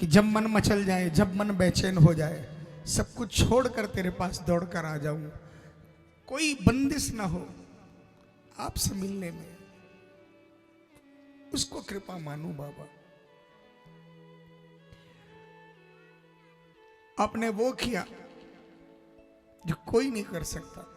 कि जब मन मचल जाए, जब मन बेचैन हो जाए, सब कुछ छोड़कर तेरे पास दौड़कर आ जाऊं, कोई बंदिश ना हो आपसे मिलने में, उसको कृपा मानू बाबा। आपने वो किया जो कोई नहीं कर सकता,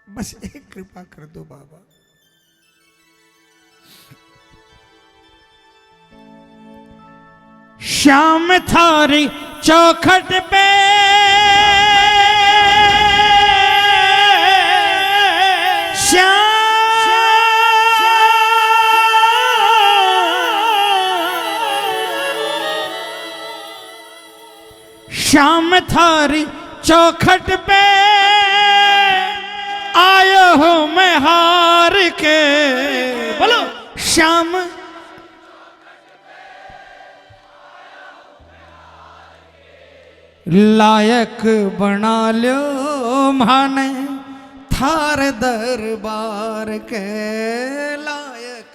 बस एक कृपा कर दो बाबा। श्याम थारी चौखट पे श्याम थारी चौखट पे आयो हो मैं हार के। बोलो श्याम लायक बना लो माने थार दरबार के लायक।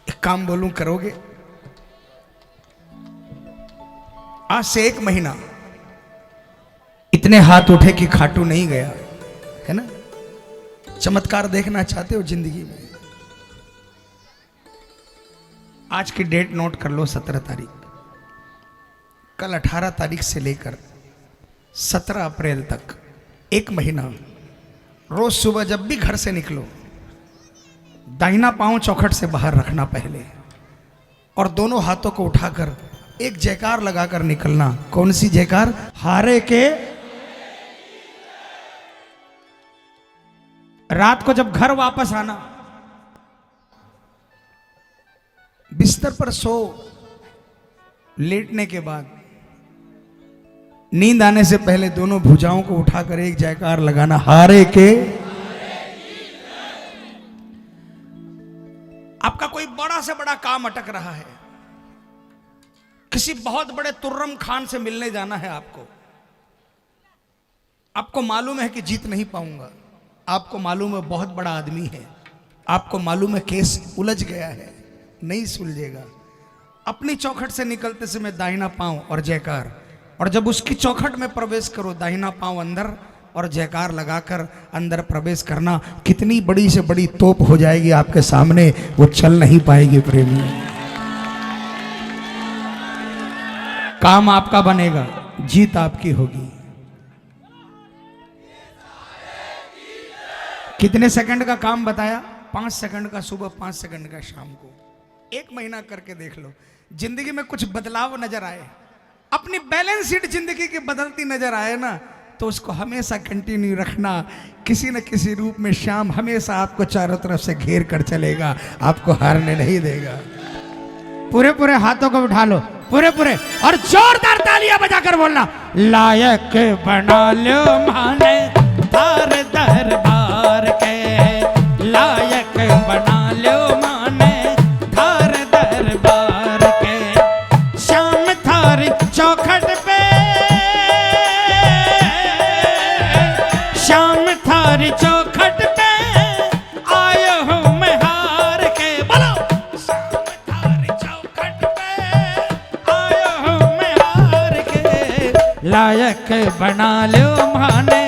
एक काम बोलूं, करोगे? आज से 1 महीना इतने हाथ उठे कि खाटू नहीं गया, है ना? चमत्कार देखना चाहते हो जिंदगी में? आज की डेट नोट कर लो, 17 तारीख। कल 18 तारीख से लेकर 17 अप्रैल तक 1 महीना, रोज सुबह जब भी घर से निकलो, दाहिना पांव चौखट से बाहर रखना पहले, और दोनों हाथों को उठाकर एक जयकार लगाकर निकलना। कौन सी जयकार? हारे के। रात को जब घर वापस आना, बिस्तर पर सो, लेटने के बाद नींद आने से पहले दोनों भुजाओं को उठाकर एक जयकार लगाना, हारे के। आपका कोई बड़ा से बड़ा काम अटक रहा है, किसी बहुत बड़े तुर्रम खान से मिलने जाना है आपको मालूम है कि जीत नहीं पाऊंगा, आपको मालूम है बहुत बड़ा आदमी है, आपको मालूम है केस उलझ गया है, नहीं सुलझेगा। अपनी चौखट से निकलते समय दाहिना पांव और जयकार, और जब उसकी चौखट में प्रवेश करो, दाहिना पांव अंदर और जयकार लगाकर अंदर प्रवेश करना। कितनी बड़ी से बड़ी तोप हो जाएगी आपके सामने, वो चल नहीं पाएगी प्रेमी। काम आपका बनेगा, जीत आपकी होगी। कितने सेकंड का काम बताया? 5 सेकंड का सुबह, 5 सेकंड का शाम को। 1 महीना करके देख लो, जिंदगी में कुछ बदलाव नजर आए, अपनी बैलेंस शीट जिंदगी की बदलती नजर आए ना, तो उसको हमेशा कंटिन्यू रखना। किसी न किसी रूप में श्याम हमेशा आपको चारों तरफ से घेर कर चलेगा, आपको हारने नहीं देगा। पूरे पूरे हाथों को उठा लो, पूरे पूरे, और जोरदार तालियां बजाकर बोलना, लायक बना लो माने थार दरबार के, लायक बना लो माने थार दरबार के। श्याम थारी चौखट पे, श्याम थारी चौखट पे आयो हूं मैं हार के। बोलो श्याम थारी चौखट पे आयो हूं मैं हार के, लायक बना लो माने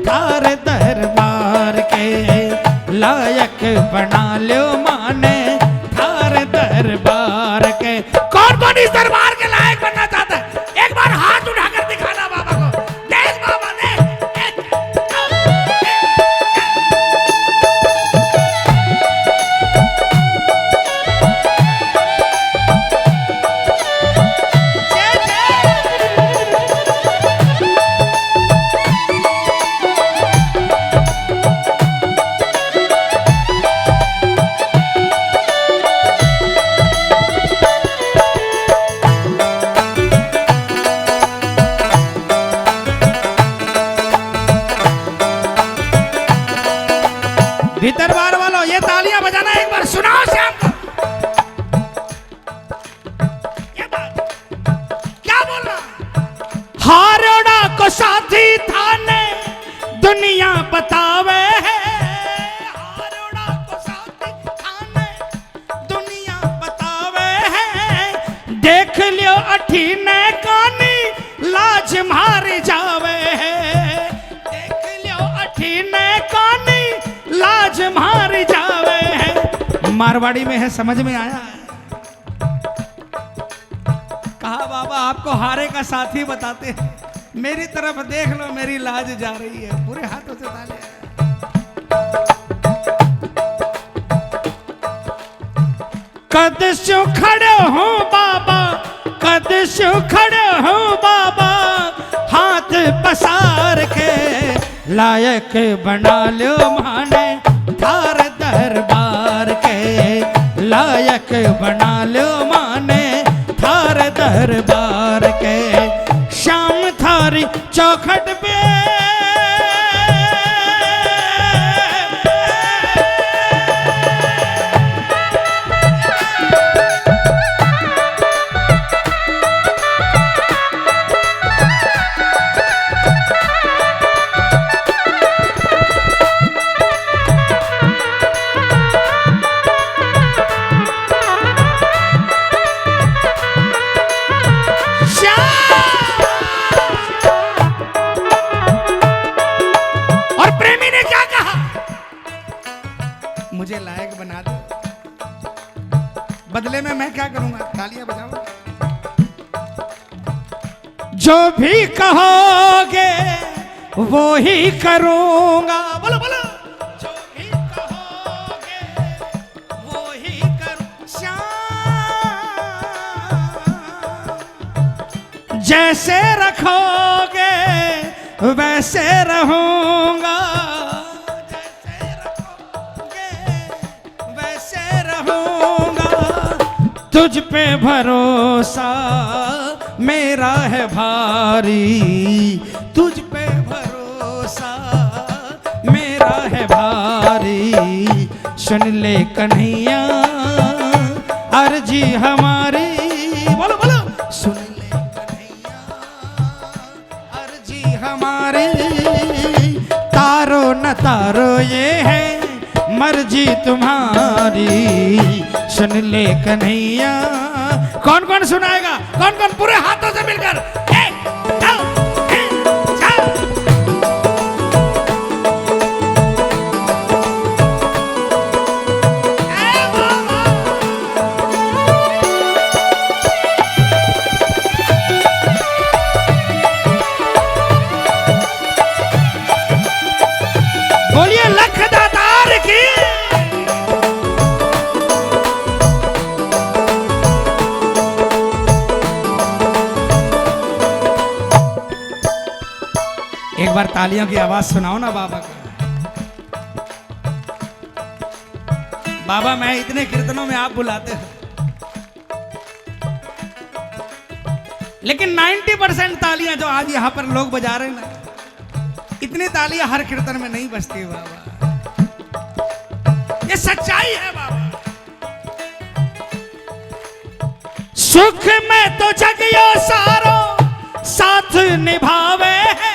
थार दरबार के, लायक बना लो माने थार दरबार के। कौन कौन इस दरबार के लायक बनना चाहता है? एक बार हाथ उठाकर दिखाना बाबा को। देख बाबा देख। दरबार वालों ये तालियां बजाना एक बार, सुनाओ श्याम को। क्या बोलना? हारोड़ा को साथी थाने दुनिया बतावे है, हारोड़ा को साथी छीने कानी लाज मार जावे है। मारवाड़ी में है, समझ में आया है? कहा बाबा आपको हारे का साथी बताते हैं, मेरी तरफ देख लो मेरी लाज जा रही है। पूरे हाथों से तालियां। कद सो खड़े हो बाबा, कद सो खड़े हो बाबा, हाथ पसार के लायक बना लो माने थार दरबार के, लायक बना लो माने थार दरबार के। शाम थारी चौखट पे मुझे लायक बना दो, बदले में मैं क्या करूंगा? तालियां बजाओ। जो भी कहोगे वो ही करूंगा, बोलो बोलो। जो भी कहोगे वो ही करूं, श्याम जैसे रखोगे वैसे रहूंगा, तुझ पे भरोसा मेरा है भारी, तुझ पे भरोसा मेरा है भारी। सुन ले कन्हैया अर्जी हमारी, बोलो बोलो। सुन ले कन्हैया अर्जी हमारी, तारो न तारो ये है मर्जी तुम्हारी। सुन ले कन्हैया। कौन कौन सुनाएगा? कौन कौन? पूरे हाथों से मिलकर बोलिए लख दातार की। एक बार तालियों की आवाज सुनाओ ना बाबा को। बाबा मैं इतने कीर्तनों में आप बुलाते हो, लेकिन 90% तालियां जो आज यहां पर लोग बजा रहे हैं ना, इतनी तालियां हर कीर्तन में नहीं बजती बाबा। ये सच्चाई है बाबा। सुख में तो जगियो सारो साथ निभावे है,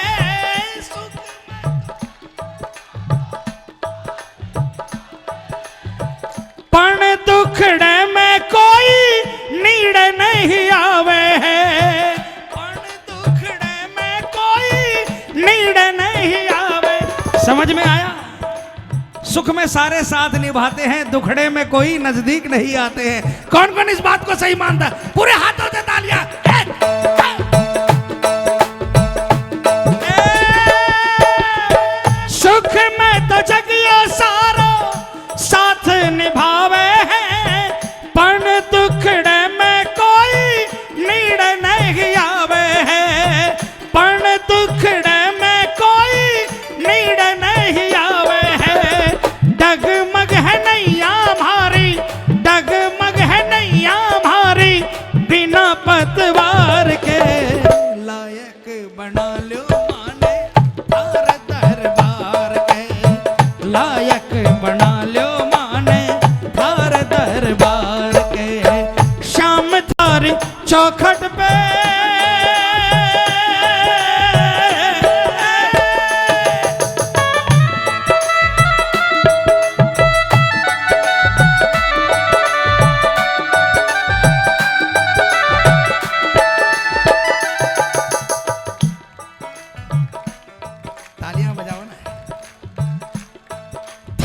पण दुखड़े में कोई नीड़ नहीं आवे है, पण दुखड़े में कोई नीड़ नहीं आवे। समझ में आया? सुख में सारे साथ निभाते हैं, दुखड़े में कोई नजदीक नहीं आते हैं। कौन कौन इस बात को सही मानता है? पूरे हाथों से तालियां। सुख में तो जगियो सारो साथ निभावे है, पण दुखड़े में कोई नीड़ नहीं आवे है, पण दुखड़े में कोई नीड़ नहीं आवे है। डगमग है नैया भारी, डगमग है नैया भारी, बिना पतवार के लायक बना लो माने थार दरबार के, लायक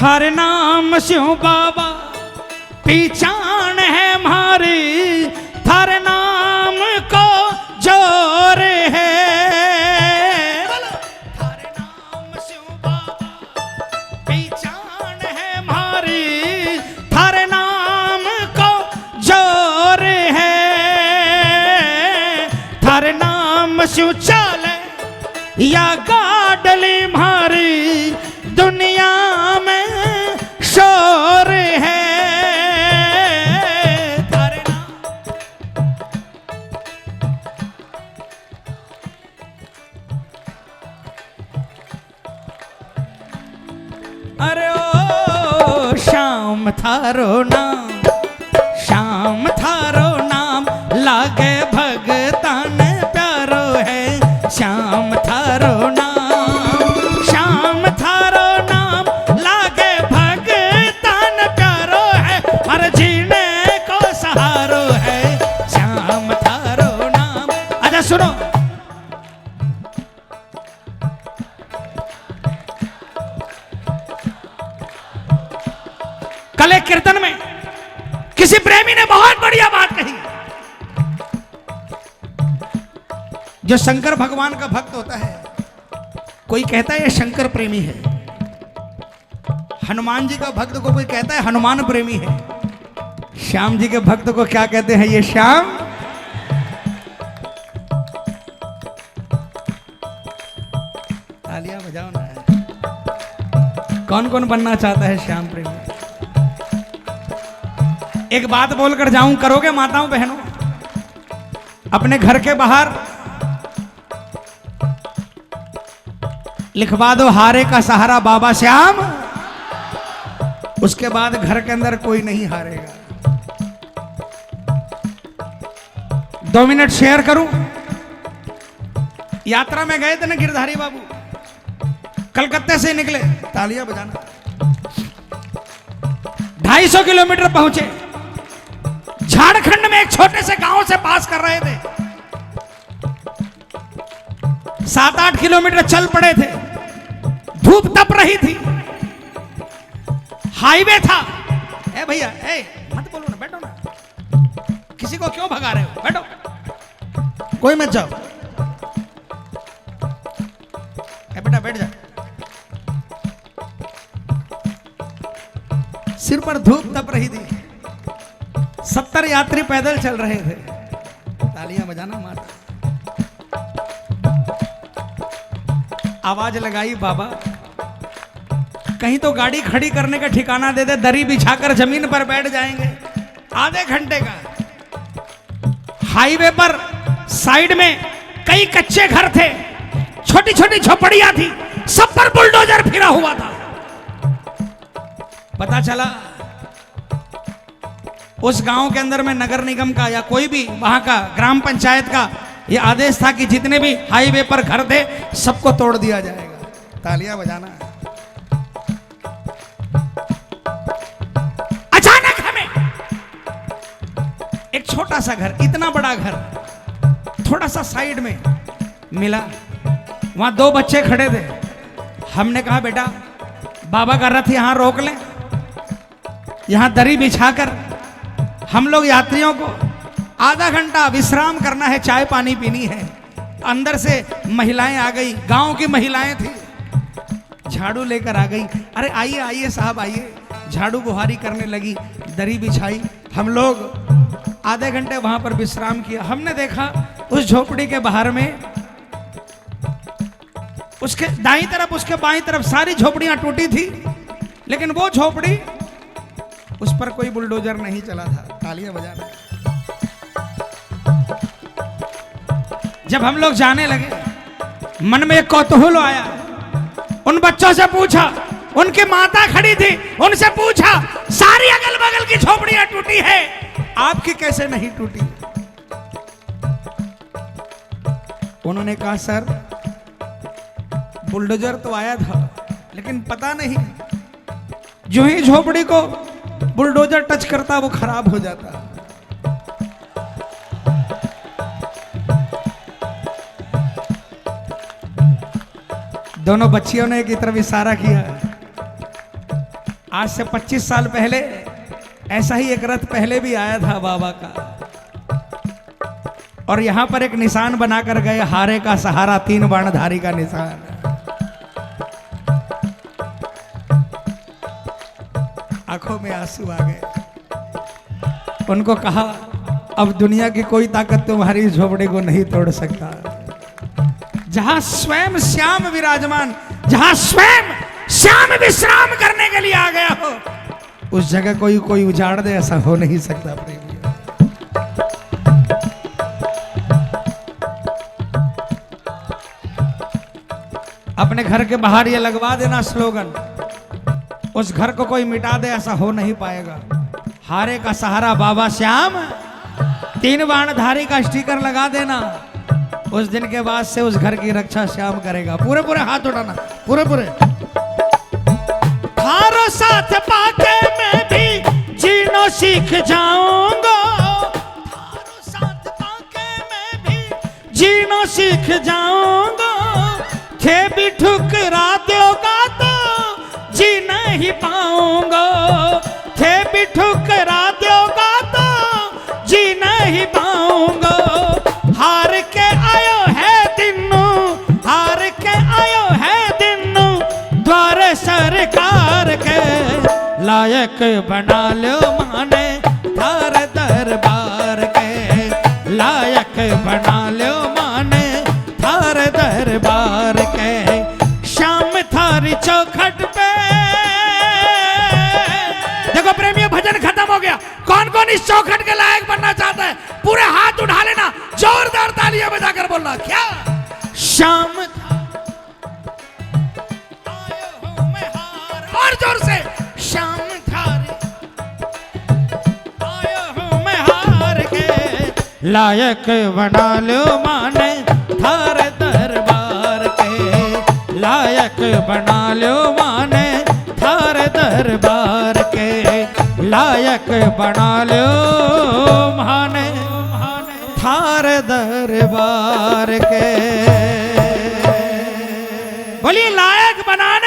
थारे नाम स्यों बाबा पहचान है हमारी, थारे नाम को जोर है। थारे नाम स्यों बाबा पहचान है हमारी, थारे नाम को जोर है। थारे नाम स्यों चाले या गाडली मारी, दुनिया में शोर है। थारे नाम अरे ओ श्याम थारो नाम, श्याम थारो नाम लागे भगतान प्यारो है। श्याम थारो नाम, श्याम थारो नाम लागे भगतान प्यारो है। हर जीने को सहारो है श्याम थारो नाम। अच्छा सुनो, कल एक कीर्तन में किसी प्रेमी ने बहुत बढ़िया बात कही। जो शंकर भगवान का भक्त होता है, कोई कहता है ये शंकर प्रेमी है, हनुमान जी का भक्त को कोई कहता है हनुमान प्रेमी है, श्याम जी के भक्त को क्या कहते हैं, ये श्याम। तालियां बजाओ ना। कौन कौन बनना चाहता है श्याम प्रेमी? एक बात बोलकर जाऊं, करोगे माताओं बहनों? अपने घर के बाहर लिखवा दो हारे का सहारा बाबा श्याम, उसके बाद घर के अंदर कोई नहीं हारेगा। 2 मिनट शेयर करूं। यात्रा में गए थे ना गिरधारी बाबू, कलकत्ते से निकले, तालियां बजाना, 250 किलोमीटर पहुंचे। झारखंड में एक छोटे से गांव से पास कर रहे थे, 7-8 किलोमीटर चल पड़े थे, धूप तप रही थी, हाईवे था। ए भैया, ए मत बोलो ना, बैठो ना, किसी को क्यों भगा रहे हो, बैठो, कोई मत जाओ। ए बेटा बैठ जा। सिर पर धूप तप रही थी, 70 यात्री पैदल चल रहे थे। तालियां बजाना माता। आवाज लगाई बाबा, कहीं तो गाड़ी खड़ी करने का ठिकाना दे दे, दरी बिछाकर जमीन पर बैठ जाएंगे। आधे घंटे का हाईवे पर साइड में कई कच्चे घर थे, छोटी छोटी झोपड़ियां थी, सब पर बुलडोजर फिरा हुआ था। पता चला उस गांव के अंदर में नगर निगम का या कोई भी वहां का ग्राम पंचायत का ये आदेश था कि जितने भी हाईवे पर घर थे सबको तोड़ दिया जाएगा। तालियां बजाना। अचानक हमें एक छोटा सा घर, इतना बड़ा घर थोड़ा सा साइड में मिला। वहां 2 बच्चे खड़े थे। हमने कहा बेटा बाबा का रथ यहां रोक लें, यहां दरी बिछाकर हम लोग यात्रियों को आधा घंटा विश्राम करना है, चाय पानी पीनी है। अंदर से महिलाएं आ गई, गांव की महिलाएं थी, झाड़ू लेकर आ गई। अरे आइए आइए साहब आइए, झाड़ू बुहारी करने लगी, दरी बिछाई। हम लोग आधे घंटे वहां पर विश्राम किया। हमने देखा उस झोपड़ी के बाहर में, उसके दाईं तरफ उसके बाईं तरफ सारी झोपड़ियां टूटी थी, लेकिन वो झोपड़ी उस पर कोई बुलडोजर नहीं चला था। तालियां बजाना। जब हम लोग जाने लगे, मन में एक कौतूहल आया। उन बच्चों से पूछा, उनकी माता खड़ी थी, उनसे पूछा, सारी अगल बगल की झोपड़ियां टूटी है, आपकी कैसे नहीं टूटी? उन्होंने कहा सर बुलडोजर तो आया था, लेकिन पता नहीं जो ही झोपड़ी को बुलडोजर टच करता वो खराब हो जाता। दोनों बच्चियों ने एक तरफ इशारा किया। आज से 25 साल पहले ऐसा ही एक रथ पहले भी आया था बाबा का, और यहां पर एक निशान बनाकर गए, हारे का सहारा 3 बाणधारी का निशान। आंखों में आंसू आ गए। उनको कहा अब दुनिया की कोई ताकत तुम्हारी झोपड़ी को नहीं तोड़ सकता। जहां स्वयं श्याम विराजमान, जहां स्वयं श्याम विश्राम करने के लिए आ गया हो, उस जगह कोई उजाड़ दे, ऐसा हो नहीं सकता प्रेमी। अपने घर के बाहर ये लगवा देना स्लोगन, उस घर को कोई मिटा दे ऐसा हो नहीं पाएगा। हारे का सहारा बाबा श्याम, 3 बाणधारी का स्टिकर लगा देना। उस दिन के बाद से उस घर की रक्षा श्याम करेगा। पूरे पूरे हाथ उठाना, पूरे पूरे। थारो साथ पाके मैं भी जीनो सीख जाऊंगा, थारो साथ पाके मैं भी जीनो सीख जाऊंगा। थे भी ठुकरा दोगा तो जी नहीं पाऊंगा, थे भी ठुकरा दोगा तो जी नहीं पाऊंगा। हार के आयो है दिनू, हार के आयो है दिनू, द्वार सरकार के लायक बना लो माने थार दरबार के, लायक बना लो माने थार दरबार के। शाम थारी चौखट पे, देखो प्रेमियों भजन खत्म हो गया। कौन कौन इस चौखट के लायक बनना चाहता है? पूरे हाथ उठा लेना, जोरदार तालियां बजाकर बोलना। क्या शाम आयो हूं मैं हार, और जोर से शाम थारी आयो हूं मैं हार के, लायक बना लो माने थार दरबार के, लायक बना लो माने थार दरबार के, लायक बना लो माने थार दरबार के। बोलिए लायक बनाने